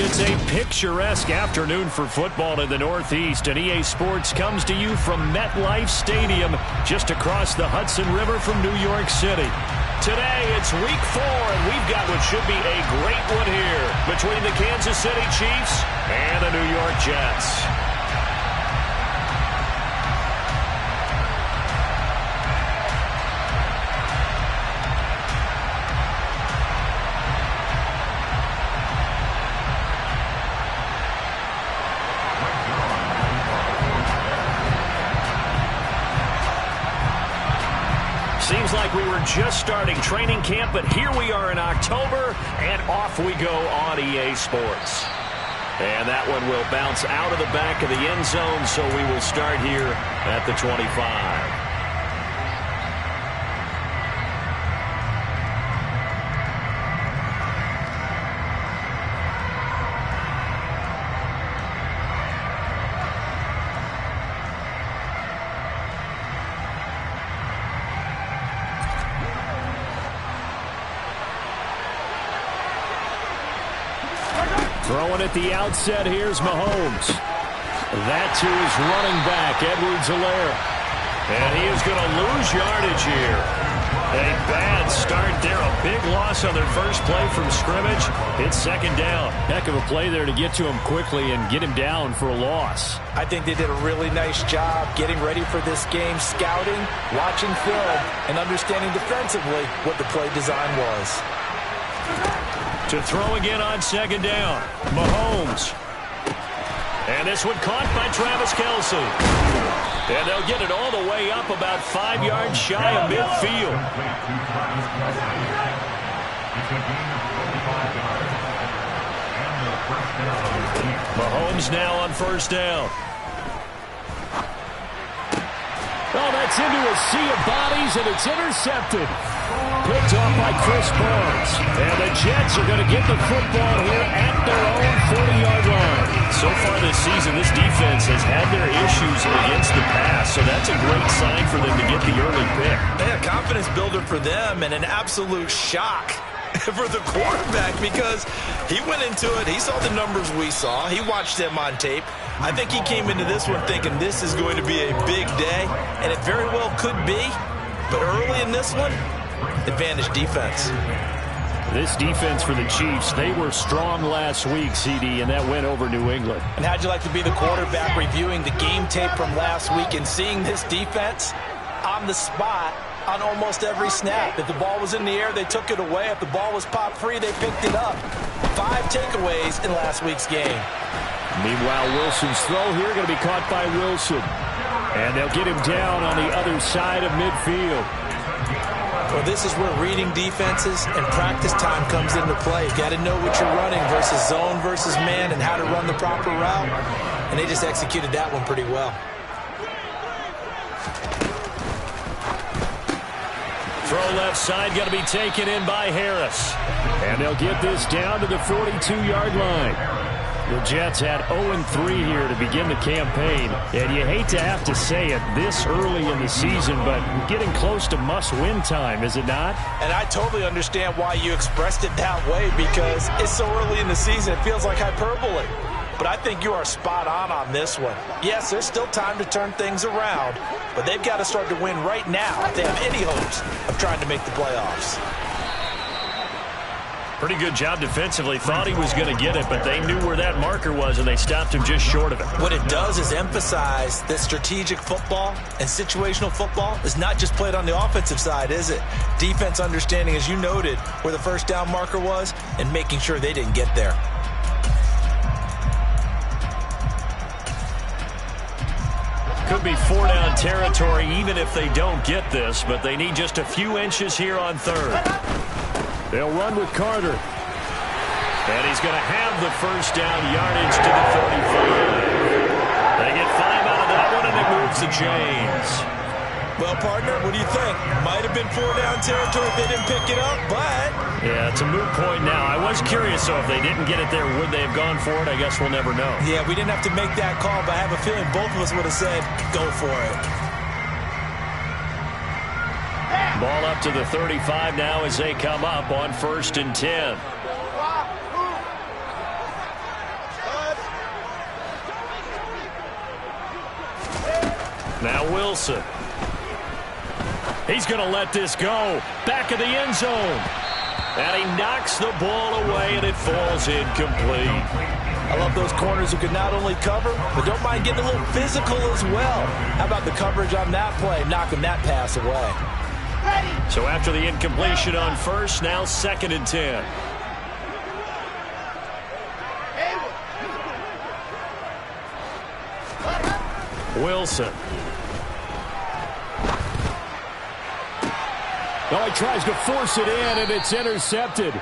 It's a picturesque afternoon for football in the Northeast, and EA Sports comes to you from MetLife Stadium, just across the Hudson River from New York City. Today, it's Week 4, and we've got what should be a great one here between the Kansas City Chiefs and the New York Jets. Seems like we were just starting training camp, but here we are in October, and off we go on EA Sports. And that one will bounce out of the back of the end zone, so we will start here at the 25. Throwing at the outset, here's Mahomes. That to his running back, Edwards-Helaire. And he is going to lose yardage here. A bad start there. A big loss on their first play from scrimmage. It's second down. Heck of a play there to get to him quickly and get him down for a loss. I think they did a really nice job getting ready for this game, scouting, watching film, and understanding defensively what the play design was. To throw again on second down, Mahomes. And this one caught by Travis Kelce. And they'll get it all the way up about 5 yards shy of midfield. Mahomes now on first down. Oh, that's into a sea of bodies, and it's intercepted. Picked off by Chris Barnes. And the Jets are going to get the football here at their own 40-yard line. So far this season, this defense has had their issues against the pass, so that's a great sign for them to get the early pick. Yeah, confidence builder for them, and an absolute shock for the quarterback because he went into it. He saw the numbers we saw. He watched them on tape. I think he came into this one thinking this is going to be a big day, and it very well could be. But early in this one, advantage defense. This defense for the Chiefs, they were strong last week, CD, and that went over New England. And how'd you like to be the quarterback reviewing the game tape from last week and seeing this defense on the spot on almost every snap? If the ball was in the air, they took it away. If the ball was popped free, they picked it up. 5 takeaways in last week's game. Meanwhile, Wilson's throw here going to be caught by Wilson. And they'll get him down on the other side of midfield. Well, this is where reading defenses and practice time comes into play. You got to know what you're running versus zone versus man and how to run the proper route. And they just executed that one pretty well. Throw left side going to be taken in by Harris. And they'll get this down to the 42-yard line. The Jets had 0-3 here to begin the campaign. And you hate to have to say it this early in the season, but getting close to must-win time, is it not? And I totally understand why you expressed it that way, because it's so early in the season, it feels like hyperbole. But I think you are spot on this one. Yes, there's still time to turn things around, but they've got to start to win right now if they have any hopes of trying to make the playoffs. Pretty good job defensively. Thought he was going to get it, but they knew where that marker was, and they stopped him just short of it. What it does is emphasize that strategic football and situational football is not just played on the offensive side, is it? Defense understanding, as you noted, where the first down marker was and making sure they didn't get there. Could be 4-down territory even if they don't get this, but they need just a few inches here on third. They'll run with Carter. And he's going to have the first down yardage to the 35. They get 5 out of that one, and it moves the chains. Well, partner, what do you think? Might have been 4-down territory if they didn't pick it up, but... Yeah, it's a moot point now. I was curious, so if they didn't get it there, would they have gone for it? I guess we'll never know. Yeah, we didn't have to make that call, but I have a feeling both of us would have said, go for it. Ball up to the 35 now as they come up on 1st and 10. Now Wilson. He's going to let this go. Back of the end zone. And he knocks the ball away, and it falls incomplete. I love those corners who can not only cover, but don't mind getting a little physical as well. How about the coverage on that play, knocking that pass away? So after the incompletion on first, now 2nd and 10. Wilson. Oh, he tries to force it in, and it's intercepted.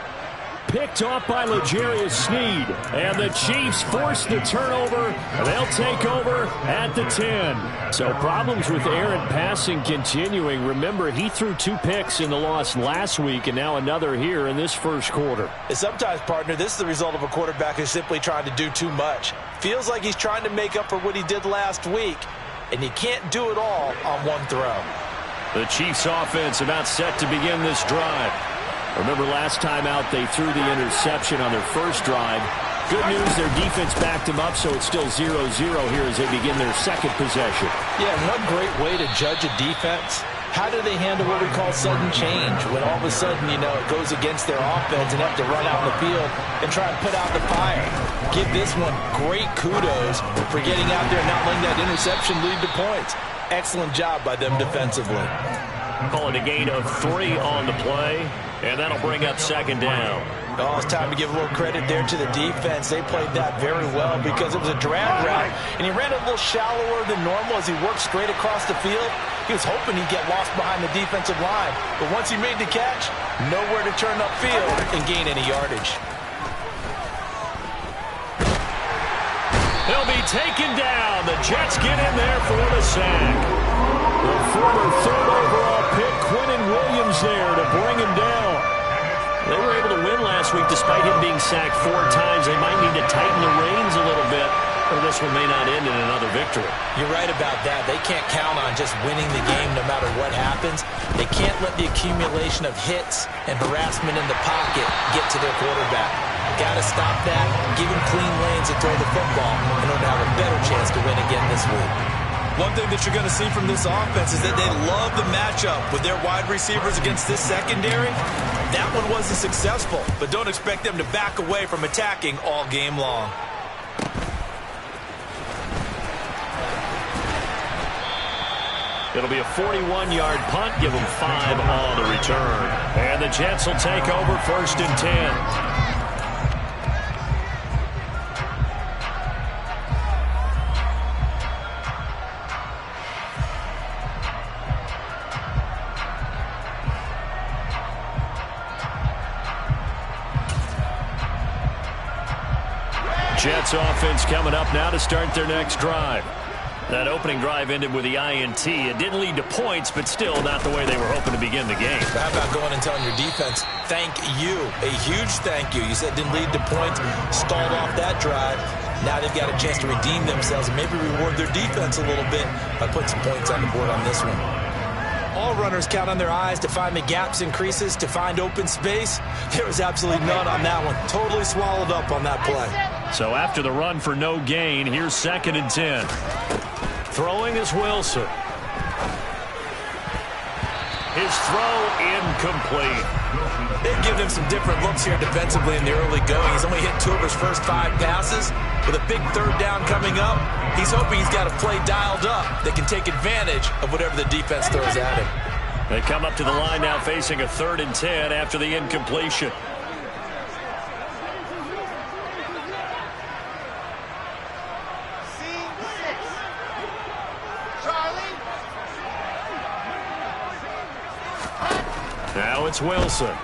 Picked off by L'Jarius Sneed. And the Chiefs force the turnover. They'll take over at the 10. So problems with errant passing continuing. Remember, he threw 2 picks in the loss last week, and now another here in this first quarter. And sometimes, partner, this is the result of a quarterback who's simply trying to do too much. Feels like he's trying to make up for what he did last week, and he can't do it all on one throw. The Chiefs offense about set to begin this drive. Remember last time out they threw the interception on their first drive. Good news, their defense backed them up, so it's still 0-0 here as they begin their second possession. Yeah, one great way to judge a defense. How do they handle what we call sudden change? When all of a sudden, you know, it goes against their offense and have to run out in the field and try and put out the fire. Give this one great kudos for getting out there and not letting that interception lead to points. Excellent job by them defensively. Call it a gain of 3 on the play, and that'll bring up 2nd down. Oh, it's time to give a little credit there to the defense. They played that very well because it was a drag route, and he ran a little shallower than normal as he worked straight across the field. He was hoping he'd get lost behind the defensive line, but once he made the catch, nowhere to turn upfield and gain any yardage. He'll be taken down. The Jets get in there for the sack. The former 3rd overall pick, Quinnen Williams, there to bring him down. They were able to win last week despite him being sacked 4 times. They might need to tighten the reins a little bit, or this one may not end in another victory. You're right about that. They can't count on just winning the game no matter what happens. They can't let the accumulation of hits and harassment in the pocket get to their quarterback. Got to stop that, give him clean lanes to throw the football in order to have a better chance to win again this week. One thing that you're going to see from this offense is that they love the matchup with their wide receivers against this secondary. That one wasn't successful, but don't expect them to back away from attacking all game long. It'll be a 41-yard punt. Give them 5 on the return. And the Jets will take over 1st and 10. Jets offense coming up now to start their next drive. That opening drive ended with the INT. It didn't lead to points, but still not the way they were hoping to begin the game. How about going and telling your defense, thank you, a huge thank you. You said it didn't lead to points, stalled off that drive. Now they've got a chance to redeem themselves and maybe reward their defense a little bit by putting some points on the board on this one. All runners count on their eyes to find the gaps and creases, to find open space. There was absolutely none on that one. Totally swallowed up on that play. So after the run for no gain, here's 2nd and 10. Throwing is Wilson. His throw incomplete. They've given him some different looks here defensively in the early going. He's only hit 2 of his first 5 passes. With a big 3rd down coming up, he's hoping he's got a play dialed up that can take advantage of whatever the defense throws at him. They come up to the line now facing a 3rd and 10 after the incompletion. Now it's Wilson.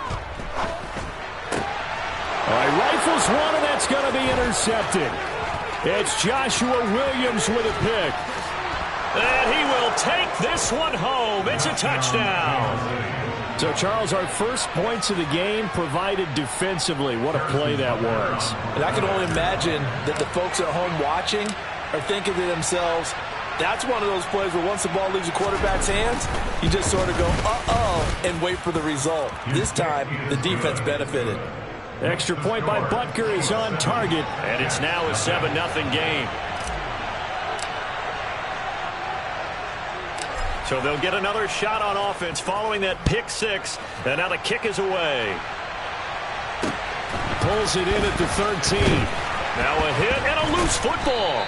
All right, rifles one, and that's going to be intercepted. It's Joshua Williams with a pick. And he will take this one home. It's a touchdown. So, Charles, our first points of the game provided defensively. What a play that was. And I can only imagine that the folks at home watching are thinking to themselves, that's one of those plays where once the ball leaves the quarterback's hands, you just sort of go, uh-oh, and wait for the result. This time, the defense benefited. Extra point by Butker is on target, and it's now a 7-0 game. So they'll get another shot on offense following that pick six. And now the kick is away. Pulls it in at the 13. Now a hit and a loose football.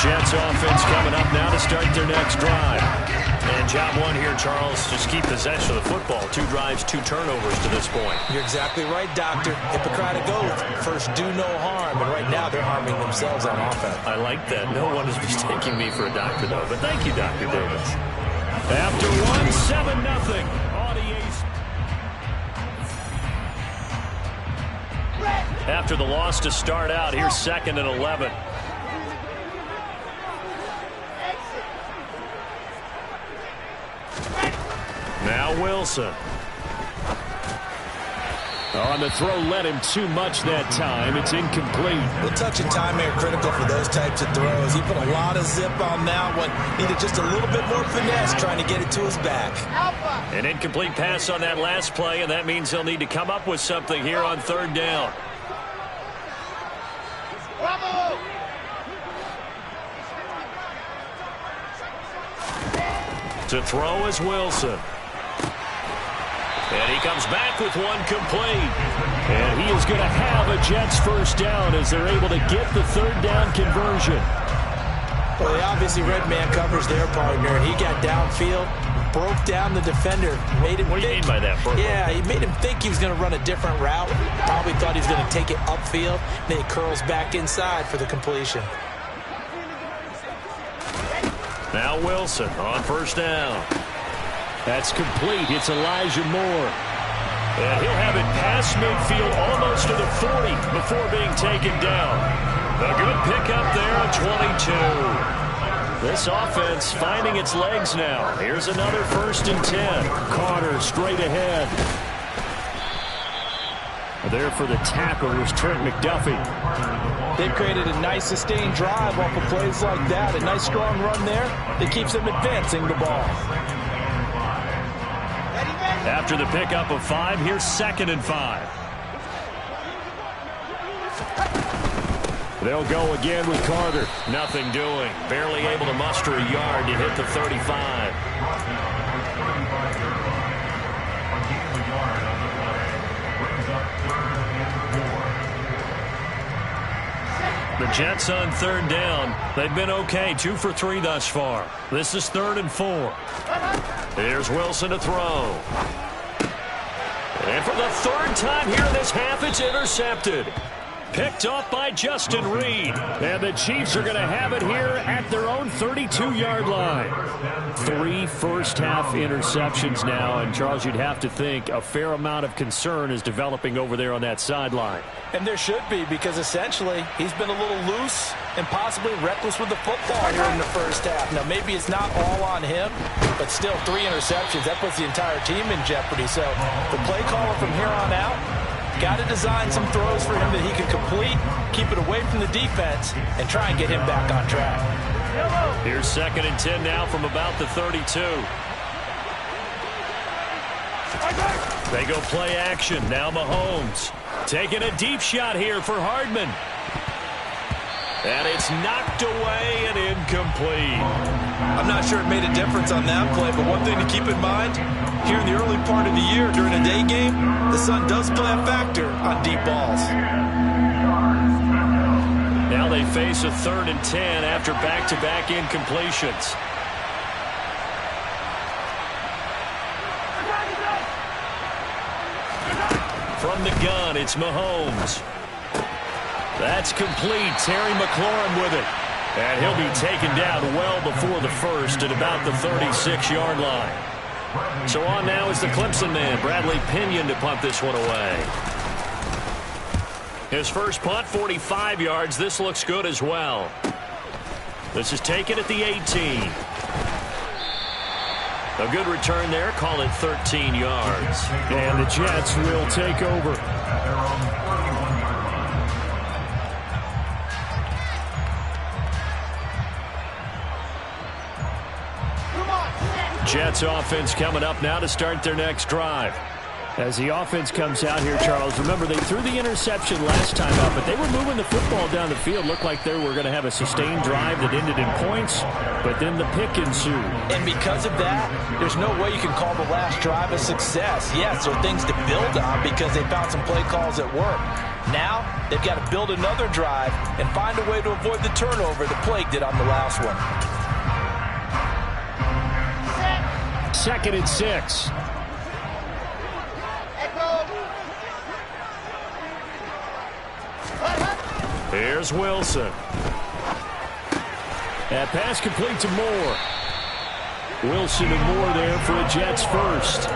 Jets offense coming up now to start their next drive. And job one here, Charles, just keep possession of the football. 2 drives, 2 turnovers to this point. You're exactly right, Doctor. Hippocratic oath. First, do no harm. And right now, they're harming themselves on offense. I like that. No one is mistaking me for a doctor, though. But thank you, Dr. Davis. After one, 7-0. After the loss to start out, here's 2nd and 11. Now Wilson. On the throw, led him too much that time. It's incomplete. Well, touch and time are critical for those types of throws. He put a lot of zip on that one. Needed just a little bit more finesse trying to get it to his back. An incomplete pass on that last play, and that means he'll need to come up with something here on 3rd down. To throw is Wilson. And he comes back with one complete. And he is going to have a Jets first down as they're able to get the 3rd down conversion. Well, they obviously red man covers their partner, and he got downfield, broke down the defender, made him What do you mean by that, Burko? Yeah, he made him think he was going to run a different route. Probably thought he was going to take it upfield. Then he curls back inside for the completion. Now Wilson on 1st down. That's complete. It's Elijah Moore. And he'll have it past midfield almost to the 40 before being taken down. A good pickup there at 22. This offense finding its legs now. Here's another 1st and 10. Carter straight ahead. There for the tackle was Trent McDuffie. They've created a nice sustained drive off of plays like that. A nice strong run there that keeps them advancing the ball. After the pickup of 5, here's 2nd and 5. They'll go again with Carter. Nothing doing. Barely able to muster a yard to hit the 35. The Jets on 3rd down. They've been okay. 2 for 3 thus far. This is 3rd and 4. Here's Wilson to throw. And for the 3rd time here in this half, it's intercepted. Picked off by Justin Reed. And the Chiefs are going to have it here at their own 32-yard line. 3 first-half interceptions now. And, Charles, you'd have to think a fair amount of concern is developing over there on that sideline. And there should be, because essentially he's been a little loose and possibly reckless with the football here in the first half. Now, maybe it's not all on him, but still 3 interceptions. That puts the entire team in jeopardy. So the play caller from here on out, got to design some throws for him that he can complete, keep it away from the defense, and try and get him back on track. Here's 2nd and 10 now from about the 32. They go play action. Now Mahomes taking a deep shot here for Hardman. And it's knocked away and incomplete. I'm not sure it made a difference on that play, but one thing to keep in mind, here in the early part of the year during a day game, the sun does play a factor on deep balls. Now they face a 3rd and 10 after back-to-back incompletions. From the gun, it's Mahomes. That's complete. Terry McLaurin with it. And he'll be taken down well before the 1st at about the 36-yard line. So on now is the Clemson man, Bradley Pinion, to punt this one away. His first punt, 45 yards. This looks good as well. This is taken at the 18. A good return there. Call it 13 yards. And the Jets will take over. Jets offense coming up now to start their next drive. As the offense comes out here, Charles, remember they threw the interception last time out, but they were moving the football down the field. Looked like they were going to have a sustained drive that ended in points, but then the pick ensued. And because of that, there's no way you can call the last drive a success. Yes, there are things to build on because they found some play calls that work. Now, they've got to build another drive and find a way to avoid the turnover the play did on the last one. 2nd and 6. Here's Wilson. That pass complete to Moore. Wilson and Moore there for a Jets first.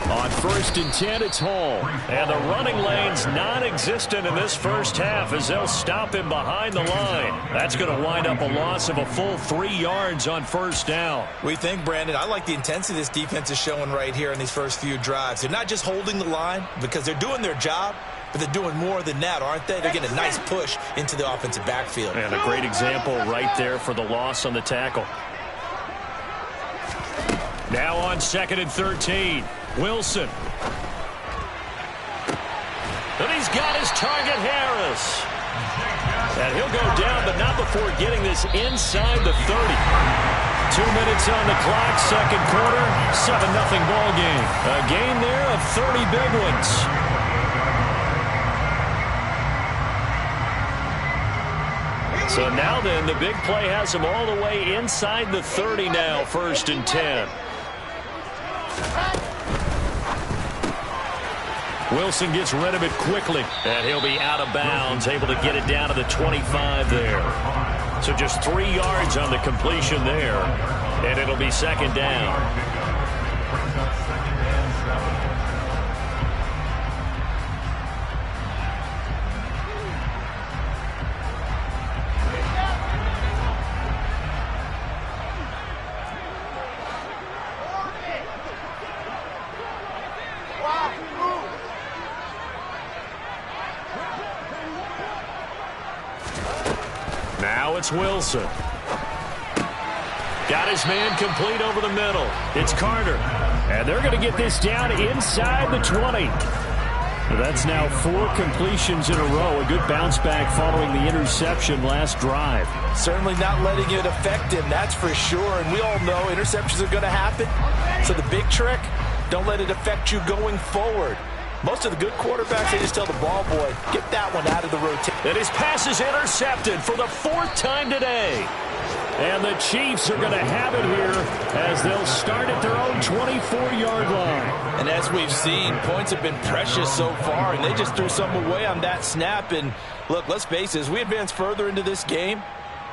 On 1st and 10, it's Hall. And the running lane's non-existent in this first half as they'll stop him behind the line. That's going to wind up a loss of a full 3 yards on 1st down. We think, Brandon, I like the intensity this defense is showing right here in these first few drives. They're not just holding the line because they're doing their job, but they're doing more than that, aren't they? They're getting a nice push into the offensive backfield. And a great example right there for the loss on the tackle. Now on 2nd and 13. Wilson. And he's got his target, Harris. And he'll go down, but not before getting this inside the 30. 2 minutes on the clock, 2nd quarter, 7-0 ball game. A game there of 30 big ones. So now then, the big play has him all the way inside the 30 now, 1st and 10. Wilson gets rid of it quickly, and he'll be out of bounds, able to get it down to the 25 there. So just 3 yards on the completion there, and it'll be 2nd down. Now it's Wilson. Got his man complete over the middle. It's Carter. And they're going to get this down inside the 20. That's now 4 completions in a row. A good bounce back following the interception last drive. Certainly not letting it affect him, that's for sure. And we all know interceptions are going to happen. So the big trick, don't let it affect you going forward. Most of the good quarterbacks, they just tell the ball boy, get that one out of the rotation. And his pass is intercepted for the 4th time today. And the Chiefs are going to have it here as they'll start at their own 24-yard line. And as we've seen, points have been precious so far, and they just threw some away on that snap. And look, let's face it, as we advance further into this game,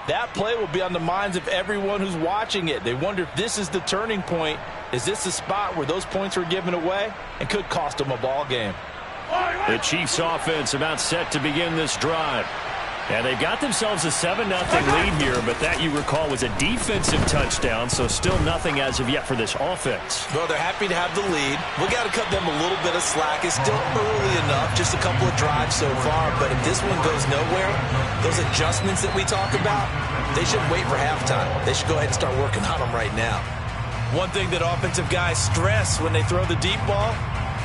that play will be on the minds of everyone who's watching it. They wonder if this is the turning point. Is this the spot where those points were given away and could cost them a ball game? The Chiefs offense about set to begin this drive. And they've got themselves a 7-0 lead here, but that, you recall, was a defensive touchdown, so still nothing as of yet for this offense. Well, they're happy to have the lead. We got to cut them a little bit of slack. It's still early enough, just a couple of drives so far, but if this one goes nowhere, those adjustments that we talk about, they shouldn't wait for halftime. They should go ahead and start working on them right now. One thing that offensive guys stress when they throw the deep ball,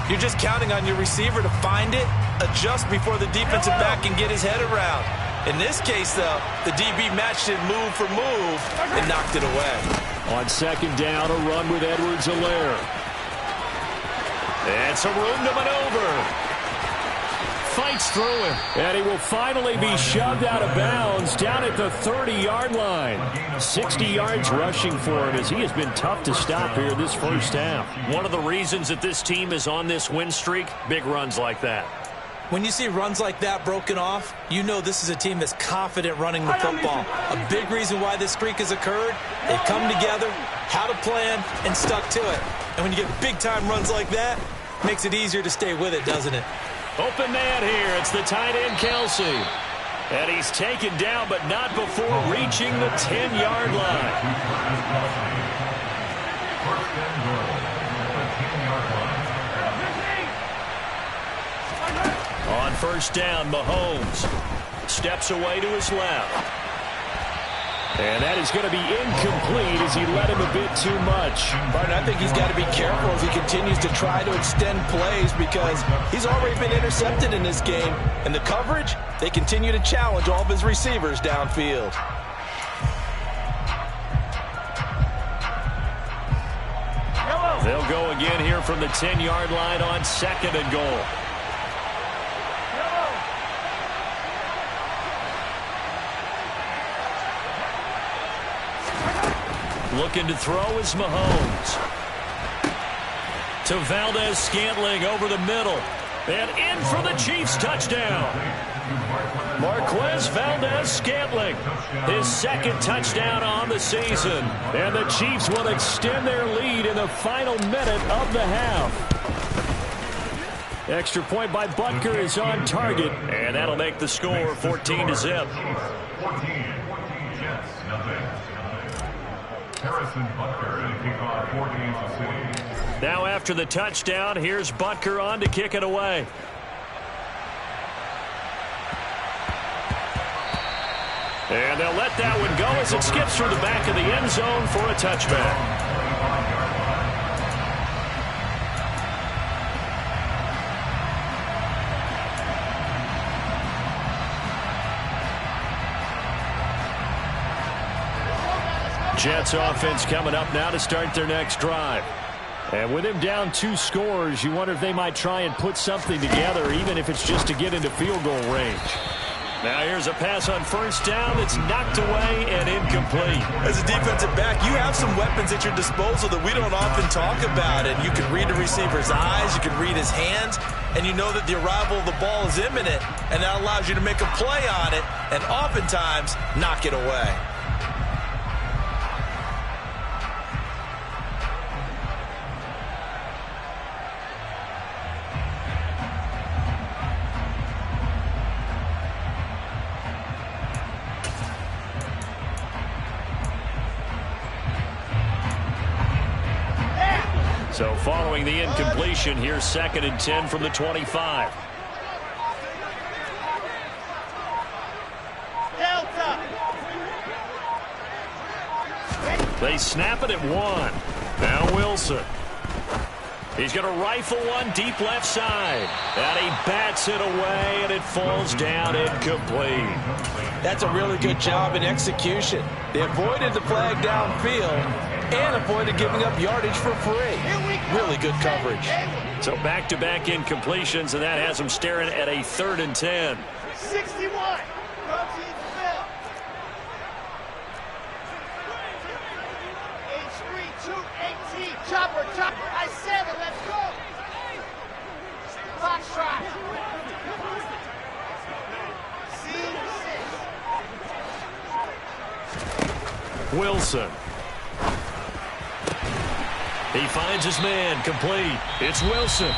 you're just counting on your receiver to find it, adjust before the defensive back can get his head around. In this case, though, the DB matched it move for move and knocked it away. On 2nd down, a run with Edwards-Helaire. And some room to maneuver. Fights through him. And he will finally be shoved out of bounds down at the 30-yard line. 60 yards rushing for him as he has been tough to stop here this first half. One of the reasons that this team is on this win streak, big runs like that. When you see runs like that broken off, you know this is a team that's confident running the football. A big reason why this streak has occurred, they've come together, had a plan, and stuck to it. And when you get big-time runs like that, it makes it easier to stay with it, doesn't it? Open man here. It's the tight end, Kelsey. And he's taken down, but not before reaching the 10-yard line. On first down, Mahomes steps away to his left. And that is going to be incomplete as he led him a bit too much. Martin, I think he's got to be careful as he continues to try to extend plays because he's already been intercepted in this game. And the coverage, they continue to challenge all of his receivers downfield. They'll go again here from the 10-yard line on second and goal. Looking to throw is Mahomes. To Valdez-Scantling over the middle. And in for the Chiefs touchdown. Marquez Valdez-Scantling, his second touchdown on the season. And the Chiefs will extend their lead in the final minute of the half. Extra point by Butker is on target. And that'll make the score 14-0. Now after the touchdown, here's Butker on to kick it away. And they'll let that one go as it skips through the back of the end zone for a touchback. Jets offense coming up now to start their next drive. And with him down 2 scores, you wonder if they might try and put something together, even if it's just to get into field goal range. Now here's a pass on first down that's knocked away and incomplete. As a defensive back, you have some weapons at your disposal that we don't often talk about. And you can read the receiver's eyes, you can read his hands, and you know that the arrival of the ball is imminent, and that allows you to make a play on it and oftentimes knock it away. So following the incompletion, here's 2nd and 10 from the 25. They snap it at 1. Now Wilson. He's going to rifle one deep left side. And he bats it away, and it falls down incomplete. That's a really good job in execution. They avoided the flag downfield and avoided giving up yardage for free. Really good coverage. So back-to-back incompletions, and that has them staring at a 3rd and 10. 61. H3-2-18. Chopper. I-7. Let's go. Foxtrot. C6. Wilson. He finds his man, complete. It's Wilson.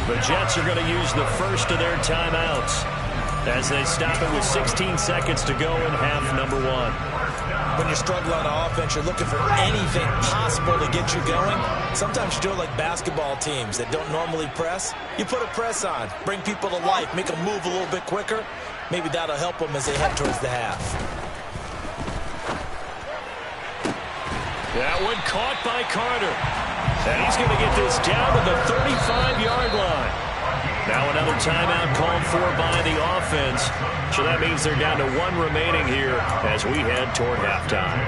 The Jets are going to use the first of their timeouts as they stop it with 16 seconds to go in half number 1. When you struggle on offense, you're looking for anything possible to get you going. Sometimes you do it like basketball teams that don't normally press. You put a press on, bring people to life, make them move a little bit quicker. Maybe that'll help them as they head towards the half. That one caught by Carter. And he's going to get this down to the 35-yard line. Now another timeout called for by the offense. So that means they're down to 1 remaining here as we head toward halftime.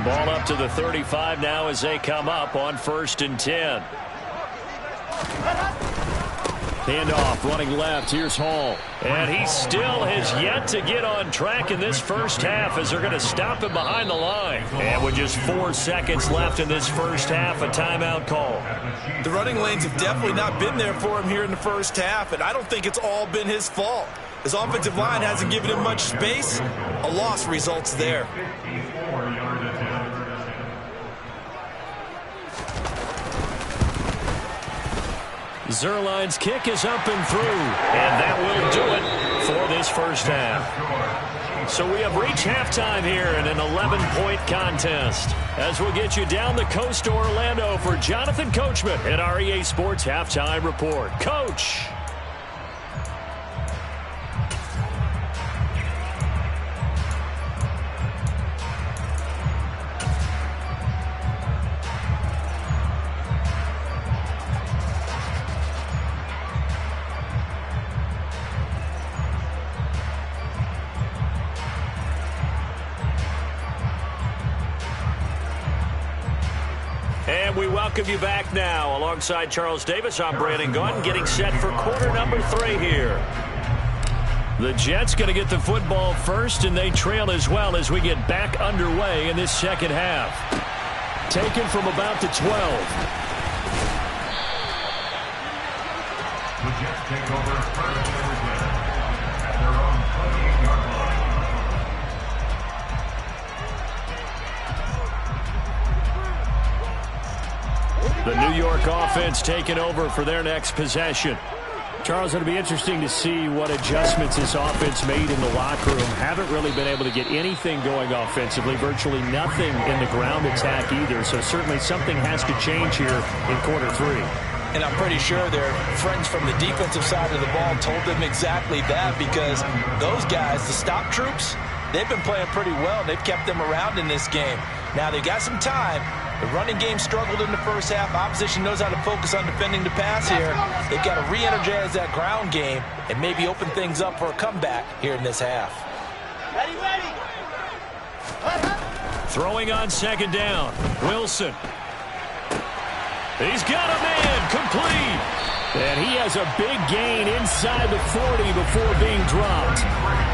Ball up to the 35 now as they come up on 1st and 10. Handoff, running left. Here's Hall. And he still has yet to get on track in this first half as they're going to stop him behind the line. And with just 4 seconds left in this first half, a timeout call. The running lanes have definitely not been there for him here in the first half, and I don't think it's all been his fault. His offensive line hasn't given him much space. A loss results there. Zerline's kick is up and through, and that will do it for this first half. So we have reached halftime here in an 11-point contest. As we'll get you down the coast to Orlando for Jonathan Coachman at our EA Sports Halftime Report. Coach. And we welcome you back now. Alongside Charles Davis, I'm Brandon Gunn, getting set for quarter number 3 here. The Jets going to get the football first, and they trail as well as we get back underway in this second half. Taken from about the 12. The Jets take over first at their own 28-yard line. The New York offense taking over for their next possession. Charles, it'll be interesting to see what adjustments this offense made in the locker room. Haven't really been able to get anything going offensively, virtually nothing in the ground attack either. So certainly something has to change here in quarter 3. And I'm pretty sure their friends from the defensive side of the ball told them exactly that, because those guys, the stop troops, they've been playing pretty well. They've kept them around in this game. Now they've got some time. The running game struggled in the first half. Opposition knows how to focus on defending the pass here. They've got to re-energize that ground game and maybe open things up for a comeback here in this half. Ready, ready. Throwing on second down. Wilson. He's got a man. Complete. And he has a big gain inside the 40 before being dropped.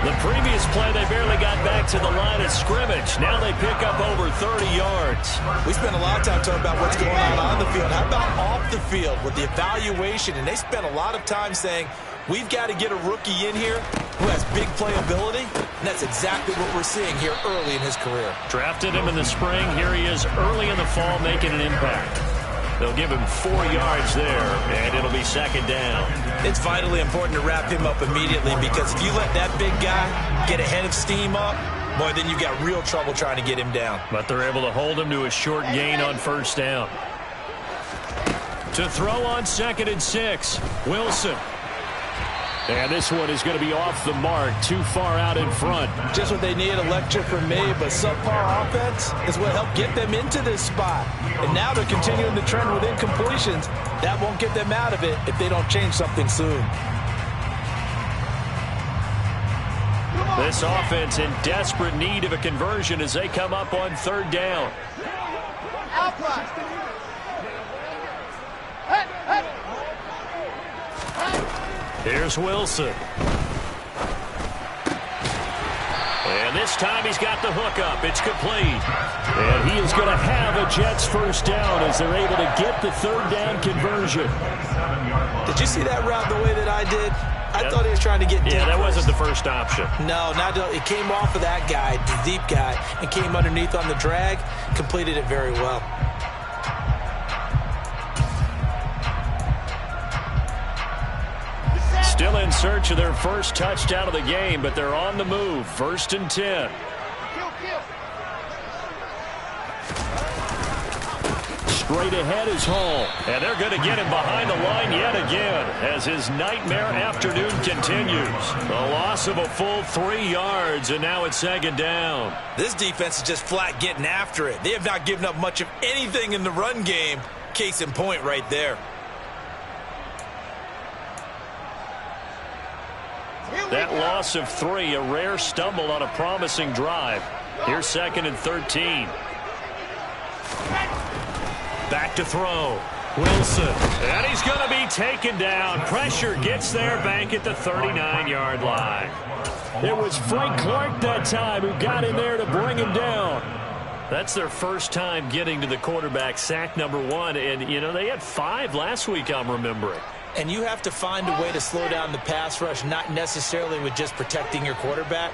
The previous play, they barely got back to the line of scrimmage. Now they pick up over 30 yards. We spent a lot of time talking about what's going on the field. How about off the field with the evaluation? And they spent a lot of time saying, we've got to get a rookie in here who has big playability. And that's exactly what we're seeing here early in his career. Drafted him in the spring. Here he is early in the fall making an impact. They'll give him 4 yards there, and it'll be second down. It's vitally important to wrap him up immediately, because if you let that big guy get ahead of steam up, boy, then you've got real trouble trying to get him down. But they're able to hold him to a short gain on first down. To throw on 2nd and 6, Wilson. And this one is going to be off the mark, too far out in front. Just what they need, a lecture from me, but subpar offense is what helped get them into this spot. And now they're continuing the trend with incompletions. That won't get them out of it if they don't change something soon. This offense in desperate need of a conversion as they come up on 3rd down. Alpha. Here's Wilson. And this time he's got the hook up. It's complete. And he is going to have a Jets first down as they're able to get the 3rd down conversion. Did you see that route the way that I did? I thought he was trying to get deep. Yeah, that first. wasn't the first option. No, it came off of that guy, the deep guy, and came underneath on the drag, completed it very well. Still in search of their first touchdown of the game, but they're on the move. 1st and 10. Straight ahead is Hall. And they're going to get him behind the line yet again as his nightmare afternoon continues. A loss of a full 3 yards, and now it's 2nd down. This defense is just flat getting after it. They have not given up much of anything in the run game. Case in point right there. That loss of 3, a rare stumble on a promising drive. Here's 2nd and 13. Back to throw. Wilson. And he's going to be taken down. Pressure gets there back at the 39-yard line. It was Frank Clark that time who got in there to bring him down. That's their first time getting to the quarterback, sack number 1. And, you know, they had 5 last week, I'm remembering. And you have to find a way to slow down the pass rush, not necessarily with just protecting your quarterback,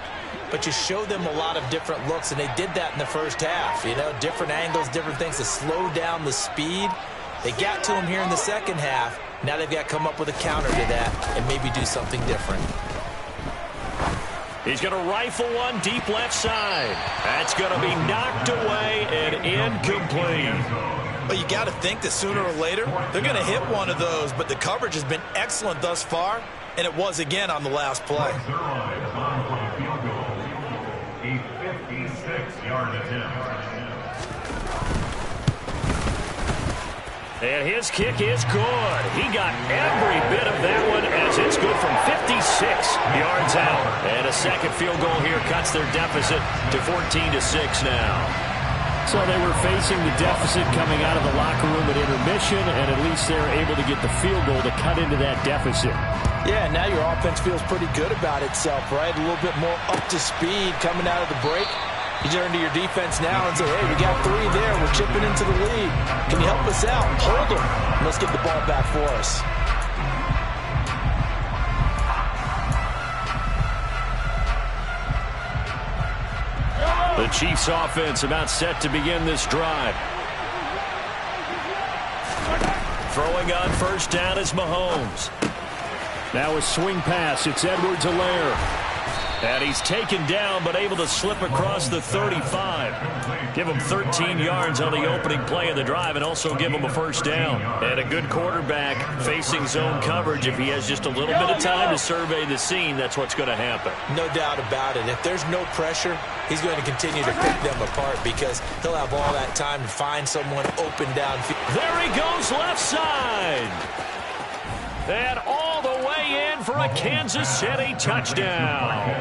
but you show them a lot of different looks, and they did that in the first half. You know, different angles, different things to slow down the speed. They got to him here in the second half. Now they've got to come up with a counter to that and maybe do something different. He's going to rifle one deep left side. That's going to be knocked away and incomplete. But you got to think that sooner or later they're going to hit one of those, but the coverage has been excellent thus far, and it was again on the last play. A 56-yard attempt. And his kick is good. He got every bit of that one as it's good from 56 yards out. And a second field goal here cuts their deficit to 14-6 now. So they were facing the deficit coming out of the locker room at intermission, and at least they were able to get the field goal to cut into that deficit. Yeah, now your offense feels pretty good about itself, right? A little bit more up to speed coming out of the break. You turn to your defense now and say, hey, we got 3 there. We're chipping into the lead. Can you help us out? Hold them. Let's get the ball back for us. The Chiefs offense about set to begin this drive. Throwing on first down is Mahomes. Now a swing pass. It's Edwards-Helaire. And he's taken down but able to slip across the 35. Give him 13 yards on the opening play of the drive and also give him a first down. And a good quarterback facing zone coverage. If he has just a little bit of time to survey the scene, that's what's going to happen. No doubt about it. If there's no pressure, he's going to continue to pick them apart because he'll have all that time to find someone open downfield. There he goes left side. And all the way in for a Kansas City touchdown.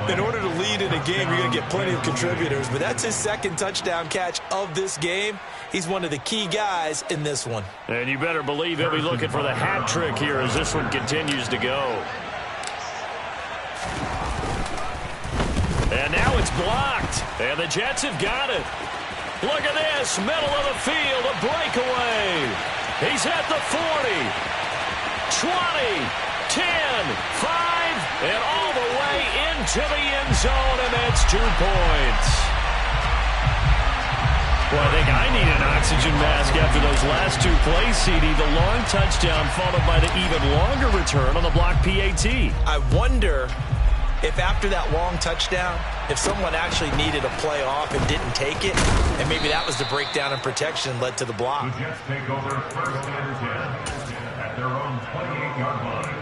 In order to lead in a game, you're going to get plenty of contributors, but that's his second touchdown catch of this game. He's one of the key guys in this one. And you better believe he'll be looking for the hat trick here as this one continues to go. And now it's blocked. And the Jets have got it. Look at this. Middle of the field, a breakaway. He's at the 40. 20, 10, 5, and all the way into the end zone, and that's 2 points. Well, I think I need an oxygen mask after those last 2 plays, CD. The long touchdown followed by the even longer return on the block PAT. I wonder if after that long touchdown, if someone actually needed a play off and didn't take it, and maybe that was the breakdown in protection led to the block. The Jets take over first and 10 at their own 28-yard line.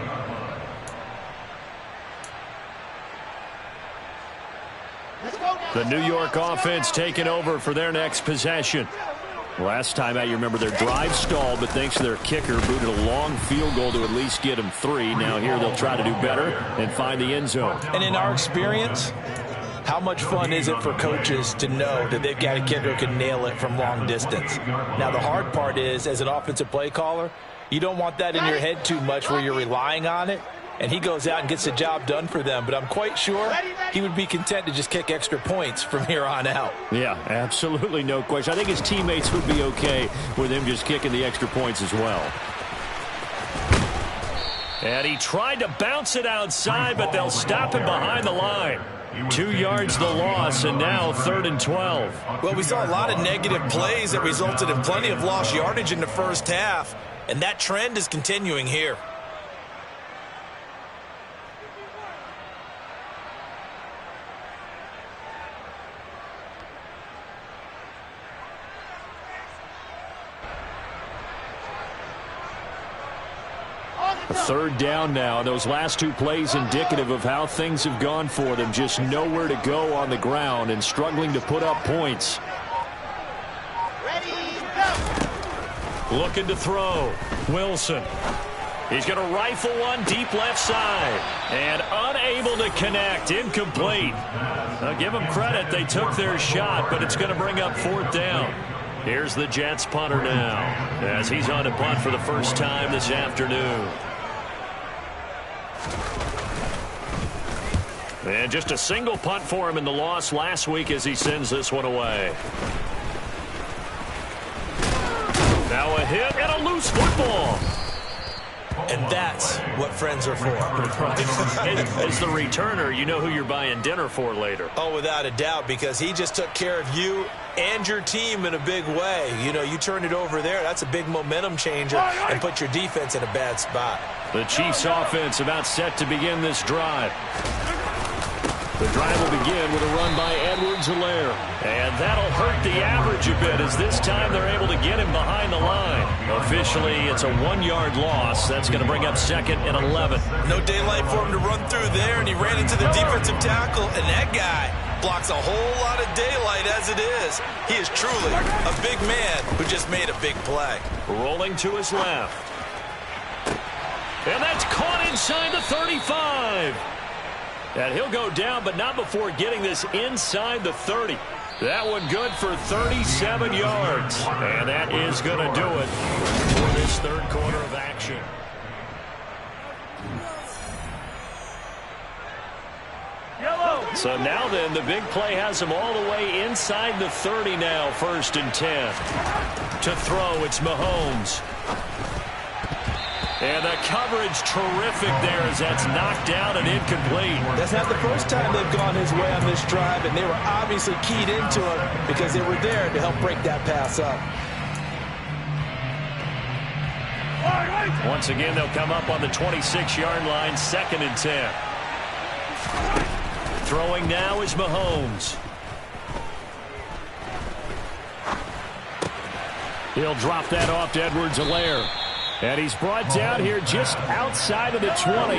The New York offense taking over for their next possession. Last time out, you remember their drive stalled, but thanks to their kicker, booted a long field goal to at least get them 3. Now here they'll try to do better and find the end zone. And in our experience, how much fun is it for coaches to know that they've got a kicker who can nail it from long distance? Now, the hard part is, as an offensive play caller, you don't want that in your head too much where you're relying on it. And he goes out and gets the job done for them. But I'm quite sure he would be content to just kick extra points from here on out. Yeah, absolutely no question. I think his teammates would be okay with him just kicking the extra points as well. And he tried to bounce it outside, but they'll stop him behind the line. 2 yards the loss, and now 3rd and 12. Well, we saw a lot of negative plays that resulted in plenty of lost yardage in the first half, and that trend is continuing here. A 3rd down now. Those last 2 plays indicative of how things have gone for them. Just nowhere to go on the ground and struggling to put up points. Ready, go! Looking to throw. Wilson. He's going to rifle one deep left side. And unable to connect. Incomplete. I'll give them credit. They took their shot, but it's going to bring up 4th down. Here's the Jets punter now as he's on to punt for the first time this afternoon. And just a single punt for him in the loss last week as he sends this one away. Now a hit and a loose football. And that's what friends are for. As the returner, you know who you're buying dinner for later. Oh, without a doubt, because he just took care of you and your team in a big way. You know, you turn it over there, that's a big momentum changer and put your defense in a bad spot. The Chiefs offense about set to begin this drive. The drive will begin with a run by Edwards-Helaire. And that'll hurt the average a bit as this time they're able to get him behind the line. Officially, it's a 1-yard loss. That's going to bring up 2nd and 11. No daylight for him to run through there, and he ran into the defensive tackle, and that guy blocks a whole lot of daylight as it is. He is truly a big man who just made a big play. Rolling to his left. And that's caught inside the 35. And he'll go down, but not before getting this inside the 30. That one good for 37 yards. And that is going to do it for this third quarter of action. So now then, the big play has him all the way inside the 30 now, 1st and 10. To throw, it's Mahomes. And the coverage terrific there as that's knocked down and incomplete. That's not the first time they've gone his way on this drive, and they were obviously keyed into it because they were there to help break that pass up. Once again, they'll come up on the 26-yard line, 2nd and 10. Throwing now is Mahomes. He'll drop that off to Edwards-Helaire. And he's brought down here just outside of the 20.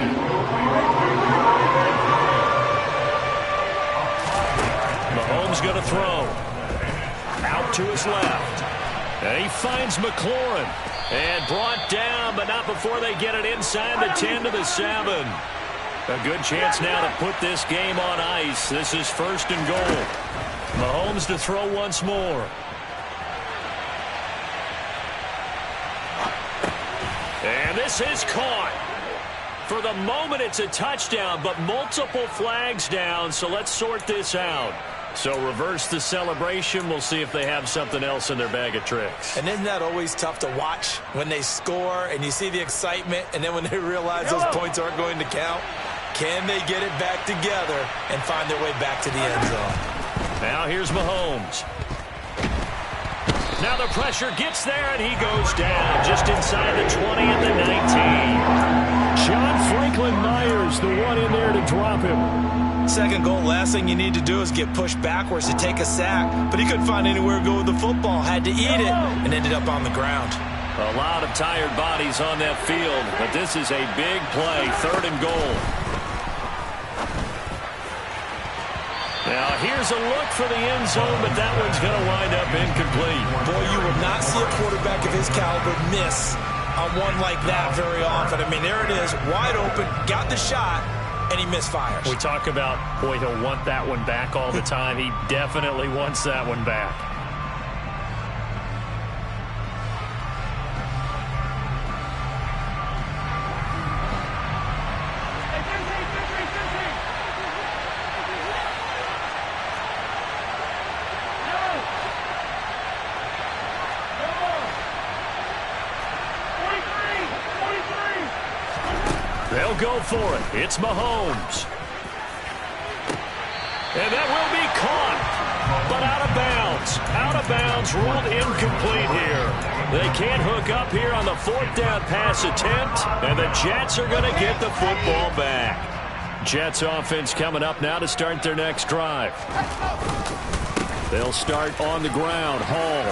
Mahomes going to throw. Out to his left. And he finds McLaurin. And brought down, but not before they get it inside the 10 to the 7. A good chance now to put this game on ice. This is 1st and goal. Mahomes to throw once more. And this is caught. For the moment, it's a touchdown, but multiple flags down, so let's sort this out. So reverse the celebration. We'll see if they have something else in their bag of tricks. And isn't that always tough to watch when they score and you see the excitement, and then when they realize those points aren't going to count? Can they get it back together and find their way back to the end zone? Now here's Mahomes. Now the pressure gets there, and he goes down just inside the 20 at the 19. John Franklin Myers, the one in there to drop him. 2nd goal, last thing you need to do is get pushed backwards to take a sack. But he couldn't find anywhere to go with the football, had to eat it, and ended up on the ground. A lot of tired bodies on that field, but this is a big play, 3rd and goal. Now, here's a look for the end zone, but that one's going to wind up incomplete. Boy, you will not see a quarterback of his caliber miss on one like that very often. I mean, there it is, wide open, got the shot, and he misfires. We talk about, boy, he'll want that one back all the time. He definitely wants that one back. They'll go for it. It's Mahomes. And that will be caught, but out of bounds. Out of bounds, ruled incomplete here. They can't hook up here on the 4th down pass attempt, and the Jets are going to get the football back. Jets offense coming up now to start their next drive. They'll start on the ground. Hall.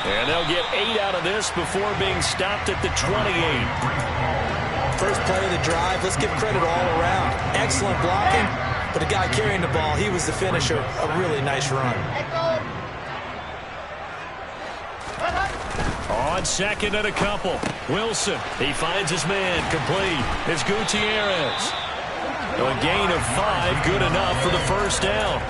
And they'll get 8 out of this before being stopped at the 28. First play of the drive, let's give credit all around. Excellent blocking, but the guy carrying the ball, he was the finisher. A really nice run. On 2nd and a couple. Wilson, he finds his man, complete. It's Gutierrez. A gain of 5, good enough for the 1st down.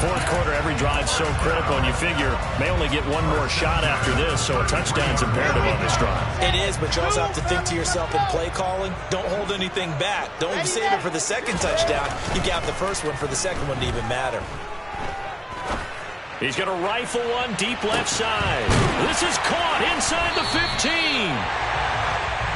4th quarter, every drive so critical, and you figure may only get one more shot after this, so a touchdown's imperative on this drive. It is, but you also have to think to yourself in play calling, don't hold anything back. Don't save it for the 2nd touchdown. You got the 1st one for the 2nd one to even matter. He's going to rifle one deep left side. This is caught inside the 15.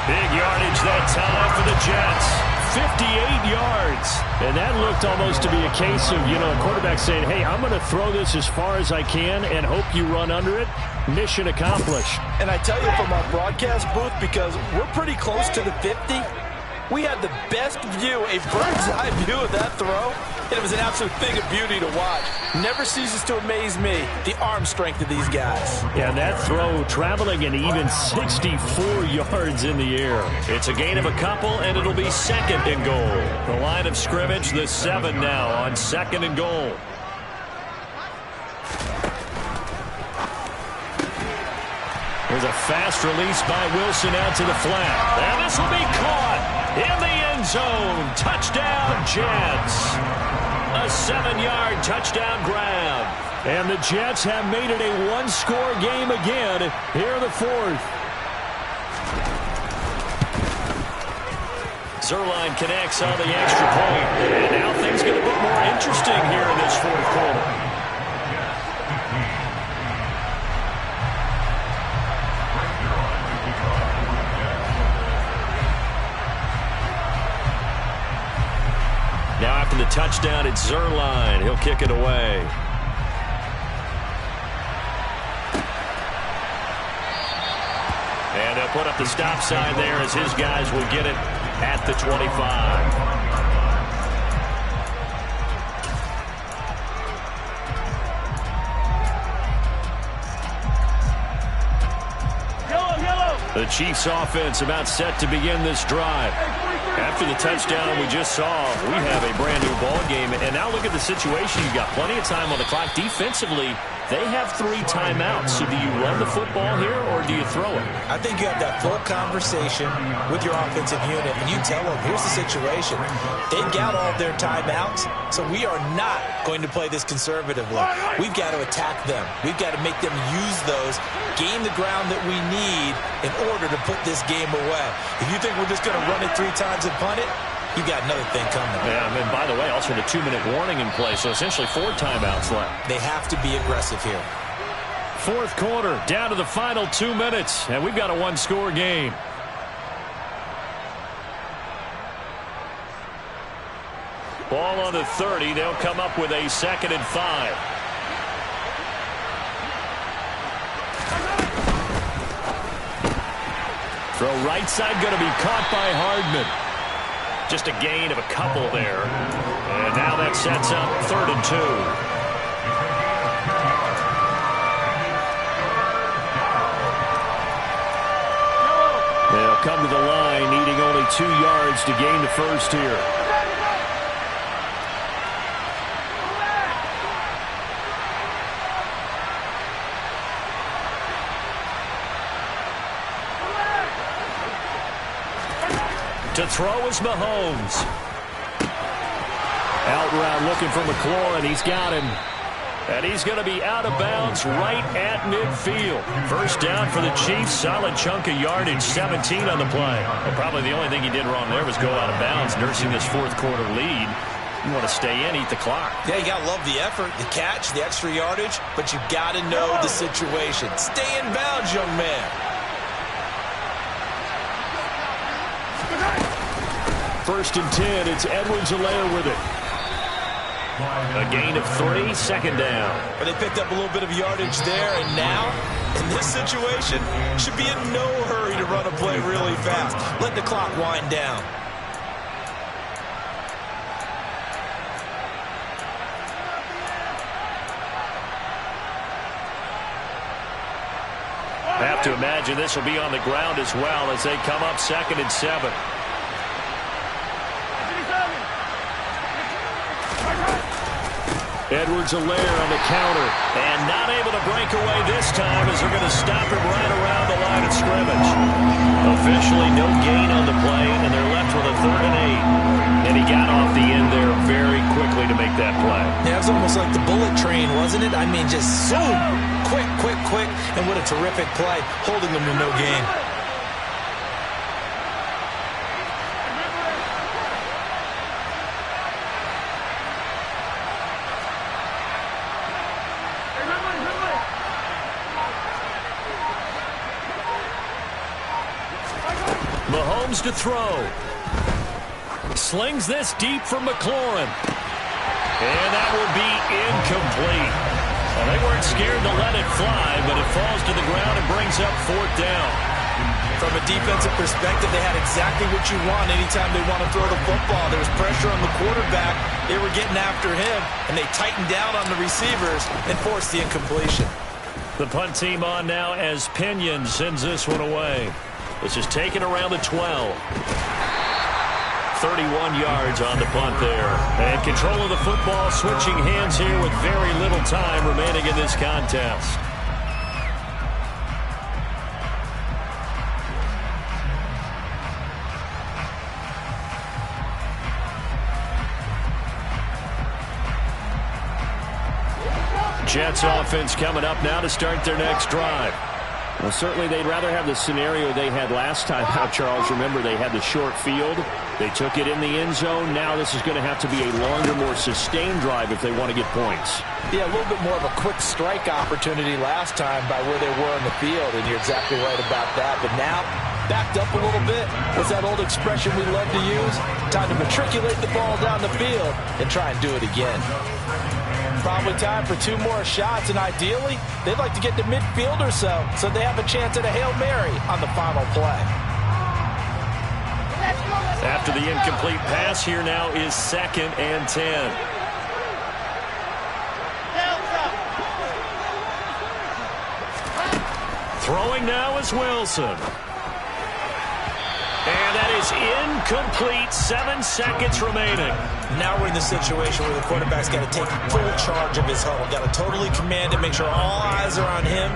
Big yardage that time for the Jets. 58 yards. And that looked almost to be a case of, a quarterback saying, hey, I'm going to throw this as far as I can and hope you run under it. Mission accomplished. And I tell you from our broadcast booth, because we're pretty close to the 50, we had the best view, a bird's eye view of that throw. And it was an absolute thing of beauty to watch. Never ceases to amaze me, the arm strength of these guys. Yeah, that throw traveling an even 64 yards in the air. It's a gain of a couple, and it'll be 2nd and goal. The line of scrimmage, the 7 now on 2nd and goal. There's a fast release by Wilson out to the flat. And this will be caught in the end zone. Touchdown, Jets. A 7-yard touchdown grab. And the Jets have made it a one-score game again here in the 4th. Zuerlein connects on the extra point. And now things get a bit more interesting here in this 4th quarter. Now after the touchdown, it's Zuerlein. He'll kick it away. And they'll put up the stop sign there as his guys will get it at the 25. The Chiefs offense about set to begin this drive. After the touchdown we just saw, we have a brand new ball game. And now look at the situation. You've got plenty of time on the clock. Defensively, they have 3 timeouts. So do you run the football here or do you throw it? I think you have that full conversation with your offensive unit, and you tell them, here's the situation. They've got all of their timeouts, so we are not going to play this conservatively. We've got to attack them. We've got to make them use those, gain the ground that we need in order to put this game away. If you think we're just going to run it 3 times and punt it, you got another thing coming. Yeah, and by the way, also the 2-minute warning in play, so essentially 4 timeouts left. They have to be aggressive here. 4th quarter, down to the final 2 minutes, and we've got a one-score game. Ball on the 30. They'll come up with a 2nd and 5. Throw right side going to be caught by Hardman. Just a gain of a couple there. And now that sets up 3rd and 2. They'll come to the line, needing only 2 yards to gain the first here. To throw is Mahomes. Out route looking for McLaurin, and he's got him. And he's going to be out of bounds right at midfield. First down for the Chiefs. Solid chunk of yardage, 17 on the play. Well, probably the only thing he did wrong there was go out of bounds, nursing this 4th quarter lead. You want to stay in, eat the clock. Yeah, you got to love the effort, the catch, the extra yardage, but you got to know the situation. Stay in bounds, young man. First and 10, it's Edwards-Helaire with it. A gain of 3, 2nd down. But they picked up a little bit of yardage there, and now, in this situation, should be in no hurry to run a play really fast. Let the clock wind down. I have to imagine this will be on the ground as well as they come up 2nd and 7. Edwards-Helaire on the counter. And not able to break away this time as they're going to stop him right around the line of scrimmage. Officially no gain on the play, and they're left with a 3rd and 8. And he got off the end there very quickly to make that play. Yeah, it was almost like the bullet train, wasn't it? I mean, just zoom. Quick, quick, quick. And what a terrific play, holding them to no gain. Mahomes to throw. Slings this deep for McLaurin. And that will be incomplete. Well, they weren't scared to let it fly, but it falls to the ground and brings up 4th down. From a defensive perspective, they had exactly what you want anytime they want to throw the football. There was pressure on the quarterback. They were getting after him, and they tightened down on the receivers and forced the incompletion. The punt team on now as Pinion sends this one away. This is taken around the 12. 31 yards on the punt there. And control of the football switching hands here with very little time remaining in this contest. Jets offense coming up now to start their next drive. Well, certainly they'd rather have the scenario they had last time out, Charles. Remember, they had the short field. They took it in the end zone. Now this is going to have to be a longer, more sustained drive if they want to get points. Yeah, a little bit more of a quick strike opportunity last time by where they were in the field, and you're exactly right about that. But now, backed up a little bit. What's that old expression we love to use? Time to matriculate the ball down the field and try and do it again. Probably time for 2 more shots, and ideally, they'd like to get to midfield or so they have a chance at a Hail Mary on the final play. After the incomplete pass, here now is 2nd and 10. Throwing now is Wilson. And that is incomplete. 7 seconds remaining. Now we're in the situation where the quarterback's got to take full charge of his huddle. Got to totally command it, make sure all eyes are on him.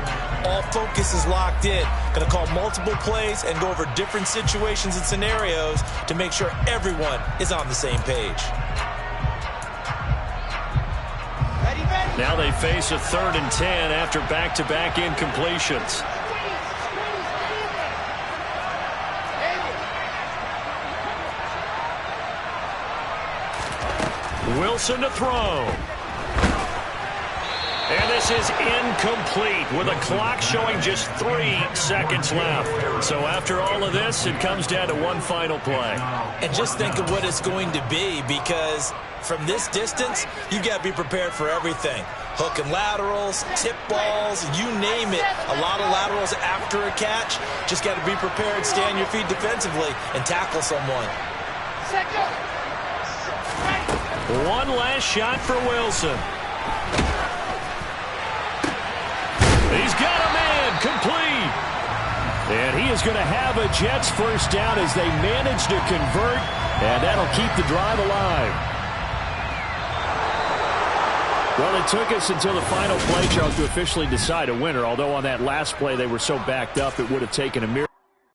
All focus is locked in. Going to call multiple plays and go over different situations and scenarios to make sure everyone is on the same page. Now they face a 3rd and 10 after back-to-back incompletions. Wilson to throw. And this is incomplete with a clock showing just 3 seconds left. So after all of this, it comes down to one final play. And just think of what it's going to be, because from this distance, you've got to be prepared for everything. Hook and laterals, tip balls, you name it. A lot of laterals after a catch. Just got to be prepared, stay on your feet defensively, and tackle someone. One last shot for Wilson. He's got a man, complete. And he is going to have a Jets first down as they manage to convert, and that'll keep the drive alive. Well, it took us until the final play, Charles, to officially decide a winner, although on that last play they were so backed up it would have taken a miracle.